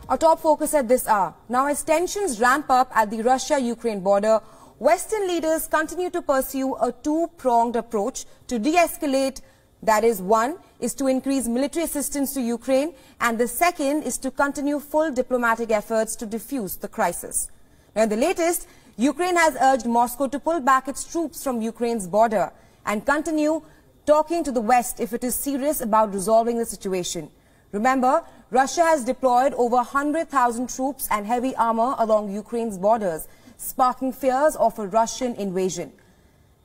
Our top focus at this hour. Now, as tensions ramp up at the Russia-Ukraine border, Western leaders continue to pursue a two-pronged approach to de-escalate. That is, one is to increase military assistance to Ukraine, and the second is to continue full diplomatic efforts to defuse the crisis. Now, in the latest, Ukraine has urged Moscow to pull back its troops from Ukraine's border and continue talking to the West if it is serious about resolving the situation. Remember, Russia has deployed over 100,000 troops and heavy armor along Ukraine's borders, sparking fears of a Russian invasion.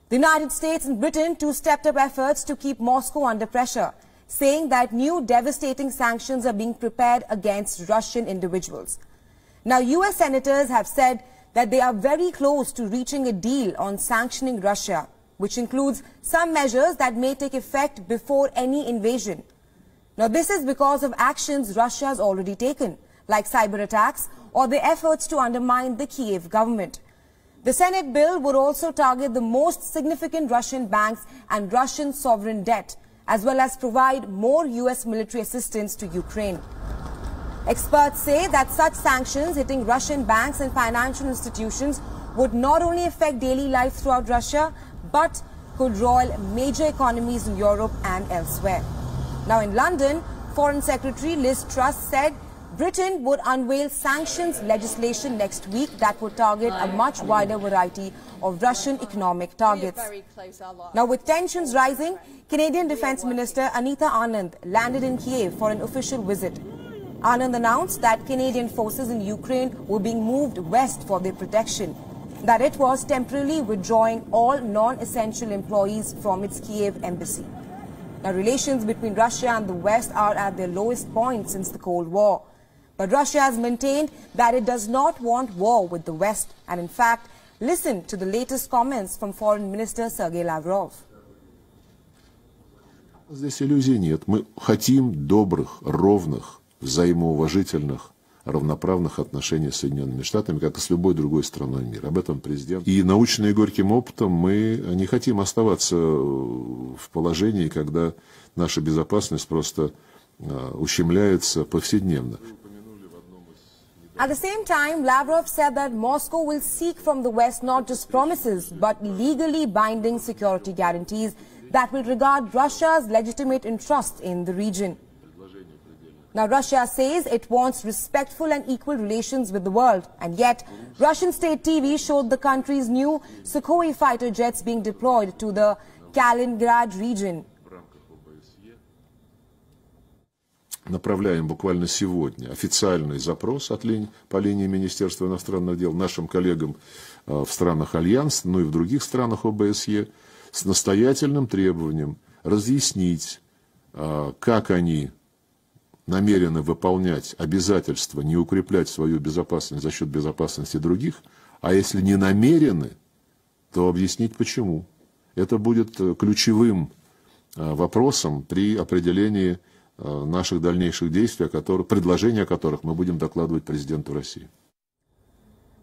The United States and Britain too stepped up efforts to keep Moscow under pressure, saying that new devastating sanctions are being prepared against Russian individuals. Now, US senators have said that they are very close to reaching a deal on sanctioning Russia, which includes some measures that may take effect before any invasion. Now, this is because of actions Russia has already taken, like cyber attacks or the efforts to undermine the Kiev government. The Senate bill would also target the most significant Russian banks and Russian sovereign debt, as well as provide more US military assistance to Ukraine. Experts say that such sanctions hitting Russian banks and financial institutions would not only affect daily life throughout Russia, but could roil major economies in Europe and elsewhere. Now, in London, Foreign Secretary Liz Truss said Britain would unveil sanctions legislation next week that would target a much wider variety of Russian economic targets. Now, with tensions rising, Canadian Defence Minister Anita Anand landed in Kiev for an official visit. Anand announced that Canadian forces in Ukraine were being moved west for their protection, that it was temporarily withdrawing all non-essential employees from its Kiev embassy. Now, relations between Russia and the West are at their lowest point since the Cold War. But Russia has maintained that it does not want war with the West. And in fact, listen to the latest comments from Foreign Minister Sergei Lavrov. Здесь иллюзий нет. Мы хотим добрых, ровных, взаимоуважительных, равноправных отношений с Соединенными Штатами, как и с любой другой страной мира. Об этом президент. И научные горьким опытом мы не хотим оставаться в положении, когда наша безопасность просто ущемляется повседневно. At the same time, Lavrov said that Moscow will seek from the West not just promises, but legally binding security guarantees that will regard Russia's legitimate interest in the region. Now, Russia says it wants respectful and equal relations with the world, and yet Russian state TV showed the country's new Sukhoi fighter jets being deployed to the Kaliningrad region. Направляем буквально сегодня официальный запрос по линии Министерства иностранных дел нашим коллегам в странах Альянса, ну и в других странах ОБСЕ, с настоятельным требованием разъяснить, как они намерены выполнять обязательства не укреплять свою безопасность за счет безопасности других, а если не намерены, то объяснить почему. Это будет ключевым вопросом при определении наших дальнейших действий, предложения о которых мы будем докладывать президенту России.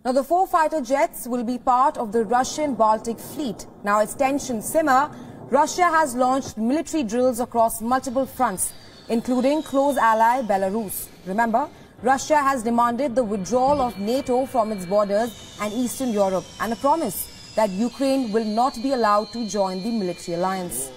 Now, the 4 fighter jets will be part of the Russian Baltic Fleet. Now, as tensions simmer, Russia has launched military drills across multiple fronts, including close ally Belarus. Remember, Russia has demanded the withdrawal of NATO from its borders and Eastern Europe and a promise that Ukraine will not be allowed to join the military alliance.